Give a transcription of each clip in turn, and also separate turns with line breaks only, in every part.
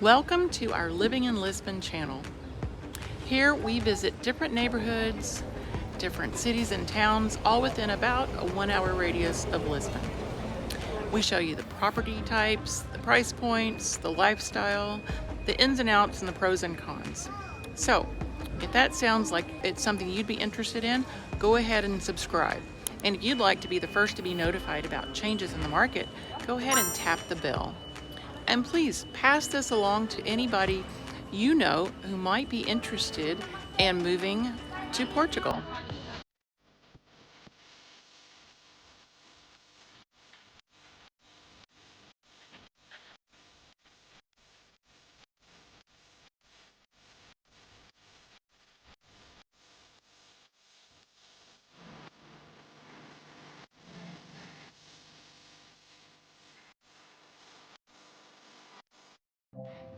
Welcome to our Living in Lisbon channel. Here we visit different neighborhoods, different cities and towns, all within about a 1-hour radius of Lisbon. We show you the property types, the price points, the lifestyle, the ins and outs, and the pros and cons. So, if that sounds like it's something you'd be interested in, go ahead and subscribe. And if you'd like to be the first to be notified about changes in the market, go ahead and tap the bell. And please pass this along to anybody you know who might be interested in moving to Portugal.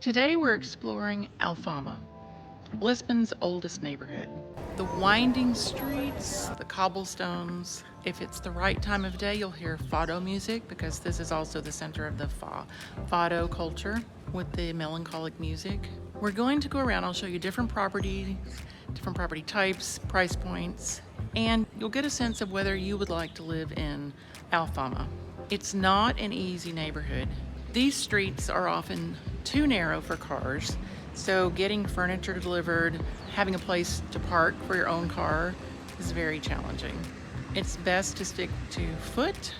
Today we're exploring Alfama, Lisbon's oldest neighborhood. The winding streets, the cobblestones. If it's the right time of day, you'll hear fado music because this is also the center of the fado culture with the melancholic music. We're going to go around, I'll show you different property types, price points, and you'll get a sense of whether you would like to live in Alfama. It's not an easy neighborhood. These streets are often too narrow for cars, so getting furniture delivered, having a place to park for your own car is very challenging. It's best to stick to foot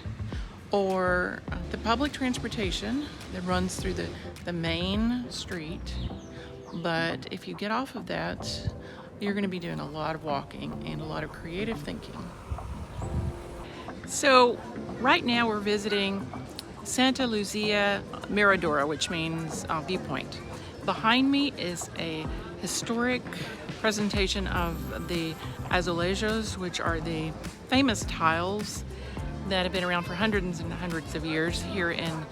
or the public transportation that runs through the main street. But if you get off of that, you're going to be doing a lot of walking and a lot of creative thinking. So right now we're visiting Santa Luzia Miradora, which means viewpoint. Behind me is a historic presentation of the azulejos, which are the famous tiles that have been around for hundreds and hundreds of years here in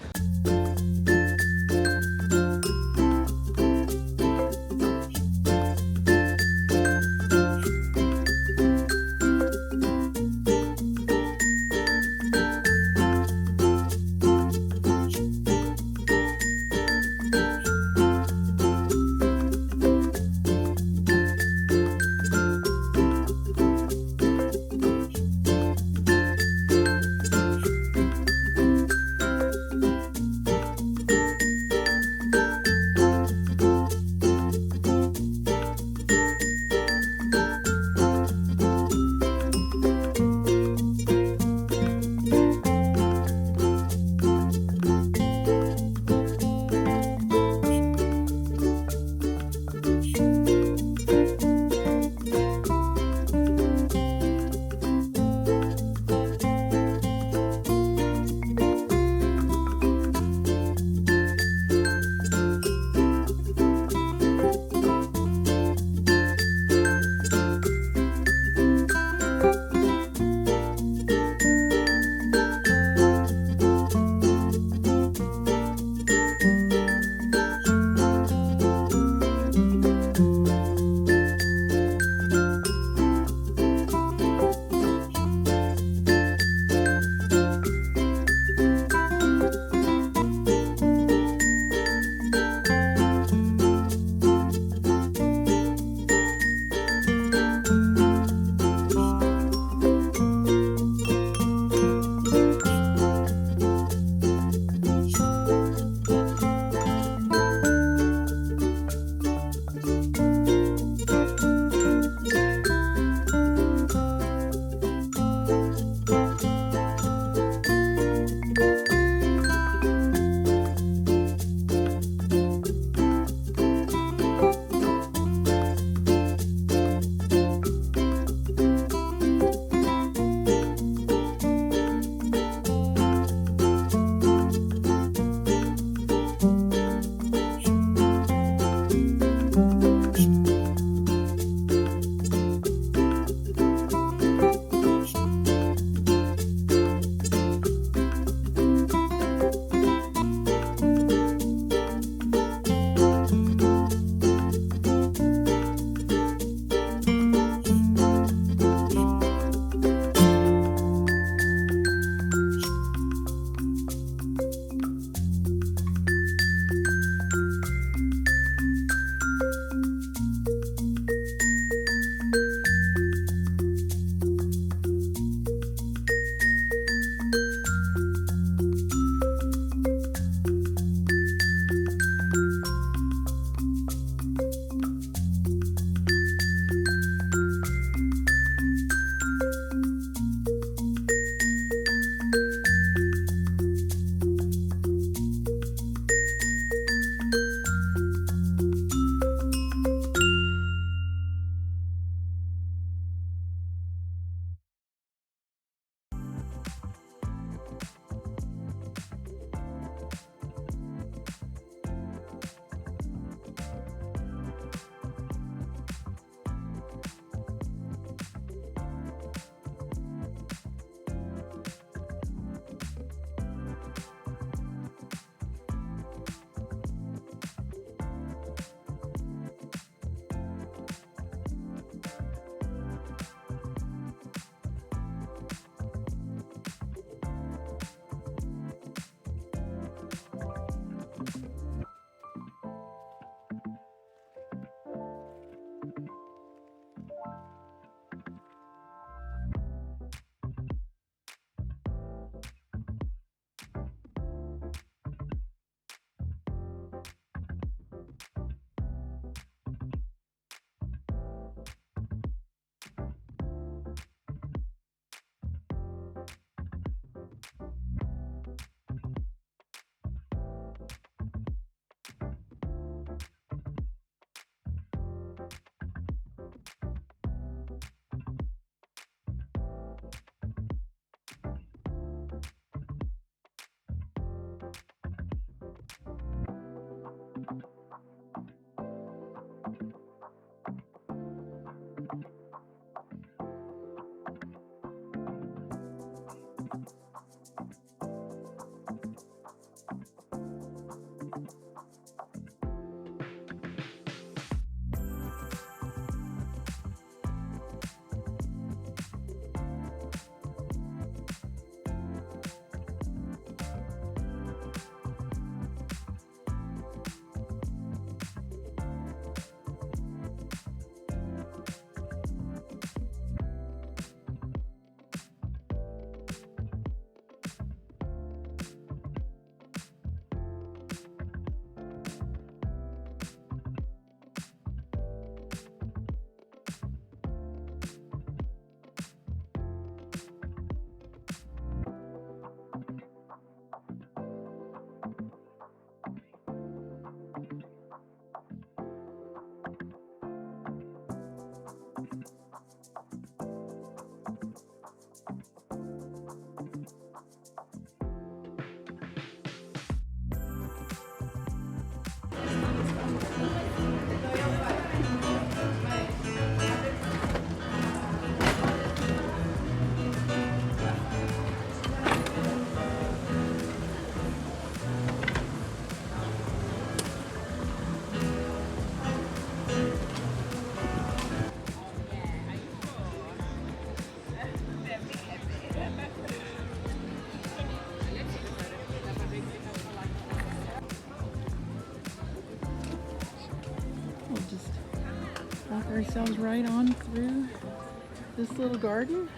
ourselves right on through this little garden.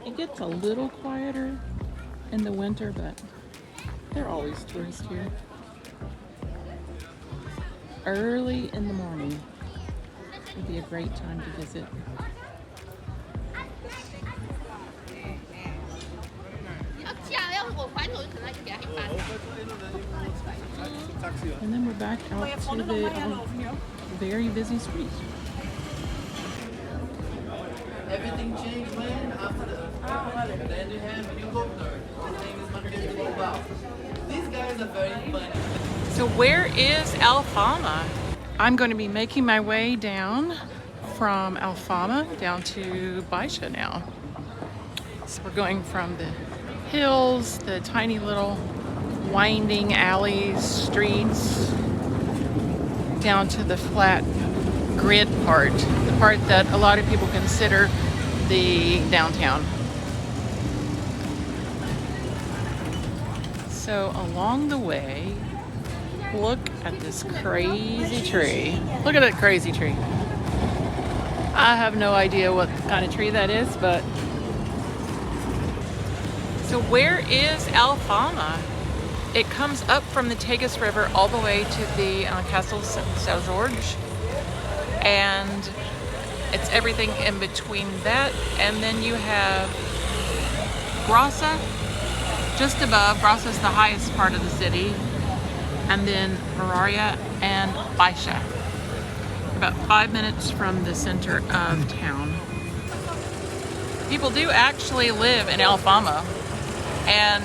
It gets a little quieter in the winter, but there are always tourists here. Early in the morning would be a great time to visit. And then we're back out to the very busy street.
Everything changed, man, after the land you have when you go there. His name is Marquez. Wow. These guys are very funny.
So where is Alfama? I'm going to be making my way down from Alfama down to Baisha now. So we're going from the hills, the tiny little winding alleys, streets, down to the flat grid part, the part that a lot of people consider the downtown. So along the way, look at this crazy tree. Look at that crazy tree. I have no idea what kind of tree that is, but so where is Alfama? It comes up from the Tagus River all the way to the Castle Saint George, and it's everything in between that. And then you have Grassa just above. Grassa is the highest part of the city, and then Muraria and Baisha, about 5 minutes from the center of town. People do actually live in Alfama, and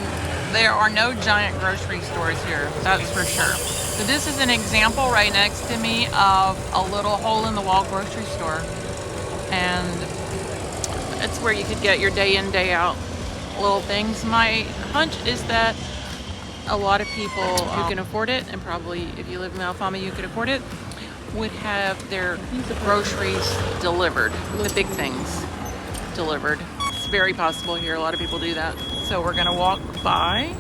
there are no giant grocery stores here, that's for sure. So this is an example right next to me of a little hole-in-the-wall grocery store. And it's where you could get your day in, day out little things. My hunch is that a lot of people who can afford it, and probably if you live in Alfama you could afford it, would have their groceries delivered, the big things delivered. It's very possible here, a lot of people do that. So we're gonna walk by.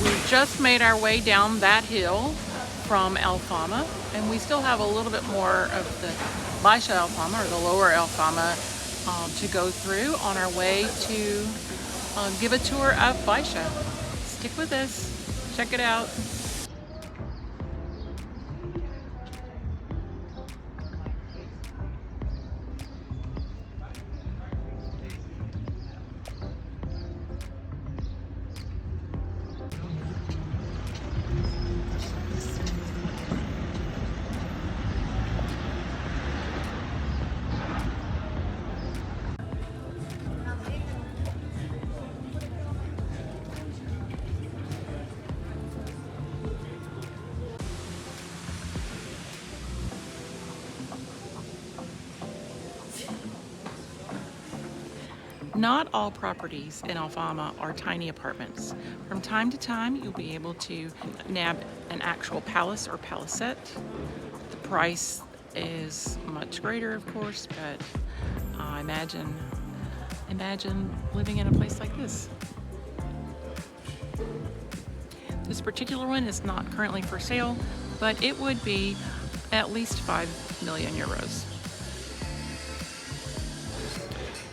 We've just made our way down that hill from Alfama, and we still have a little bit more of the Baisha Alfama, or the lower Alfama, to go through on our way to give a tour of Baisha. Stick with us, check it out. Not all properties in Alfama are tiny apartments. From time to time, you'll be able to nab an actual palace or palaceette. The price is much greater, of course, but imagine living in a place like this. This particular one is not currently for sale, but it would be at least 5 million euros.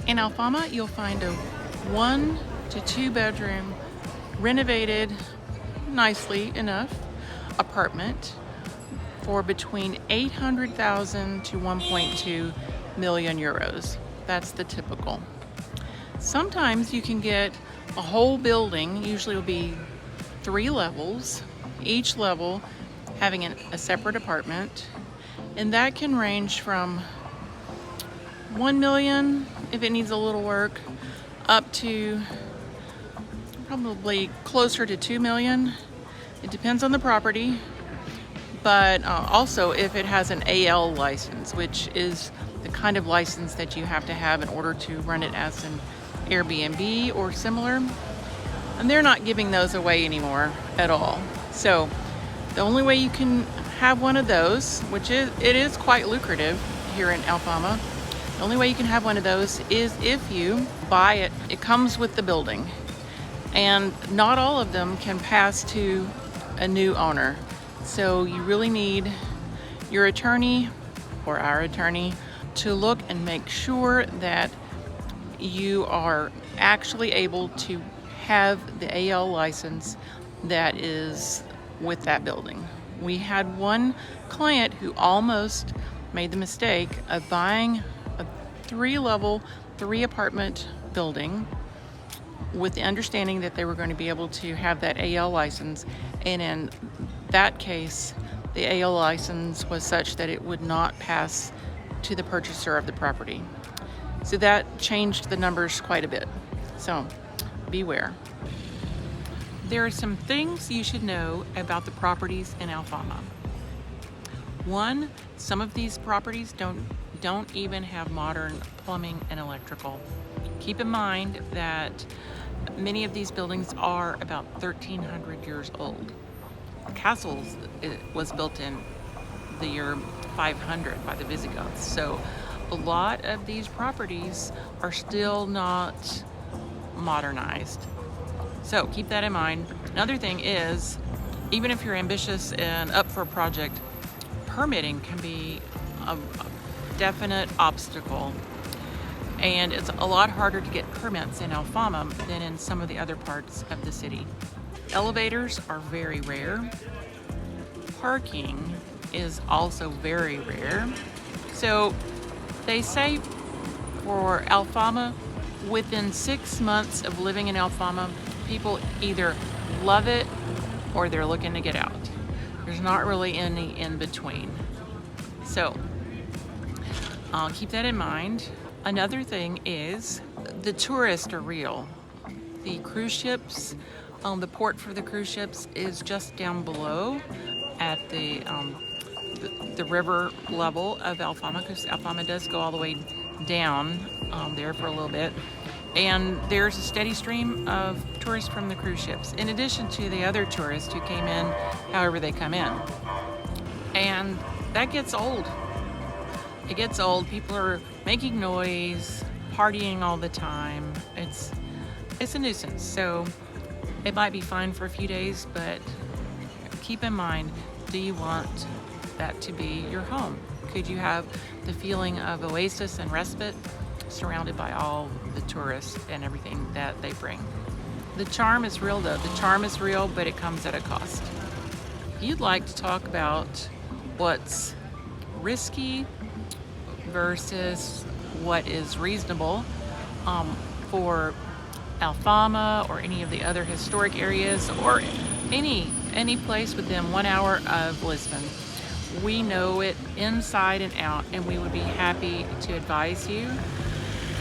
In Alfama, you'll find a 1 to 2 bedroom, renovated nicely enough apartment for between 800,000 to 1.2 million euros. That's the typical. Sometimes you can get a whole building, usually will be 3 levels, each level having a separate apartment, and that can range from 1 million if it needs a little work, up to probably closer to 2 million. It depends on the property, but also if it has an AL license, which is the kind of license that you have to have in order to run it as an Airbnb or similar. And they're not giving those away anymore at all. So the only way you can have one of those, which it is quite lucrative here in Alfama, The only way you can have one of those is if you buy it. It comes with the building, and not all of them can pass to a new owner. So you really need your attorney or our attorney to look and make sure that you are actually able to have the AL license that is with that building. We had one client who almost made the mistake of buying a 3-level, 3-apartment building with the understanding that they were going to be able to have that AL license, and in that case the AL license was such that it would not pass to the purchaser of the property. So that changed the numbers quite a bit. So beware. There are some things you should know about the properties in Alfama. One, some of these properties don't even have modern plumbing and electrical. Keep in mind that many of these buildings are about 1,300 years old. Castles was built in the year 500 by the Visigoths. So a lot of these properties are still not modernized. So keep that in mind. Another thing is, even if you're ambitious and up for a project, permitting can be a definite obstacle. And it's a lot harder to get permits in Alfama than in some of the other parts of the city. Elevators are very rare. Parking is also very rare. So they say for Alfama, within 6 months of living in Alfama, people either love it or they're looking to get out. There's not really any in between. So I'll keep that in mind. Another thing is the tourists are real. The cruise ships, the port for the cruise ships is just down below at the river level of Alfama, because Alfama does go all the way down there for a little bit. And there's a steady stream of tourists from the cruise ships, in addition to the other tourists who came in however they come in. And that gets old. It gets old. People are making noise, partying all the time. It's a nuisance. So it might be fine for a few days, but keep in mind, do you want that to be your home? Could you have the feeling of oasis and respite surrounded by all the tourists and everything that they bring? The charm is real though. The charm is real, but it comes at a cost. If you'd like to talk about what's risky versus what is reasonable for Alfama or any of the other historic areas, or any place within 1 hour of Lisbon, we know it inside and out, and we would be happy to advise you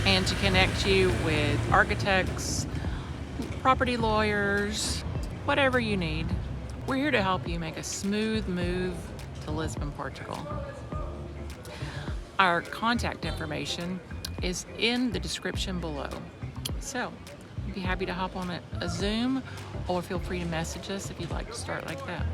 and to connect you with architects, property lawyers, whatever you need. We're here to help you make a smooth move to Lisbon, Portugal. Our contact information is in the description below. So I'd be happy to hop on a Zoom, or feel free to message us if you'd like to start like that.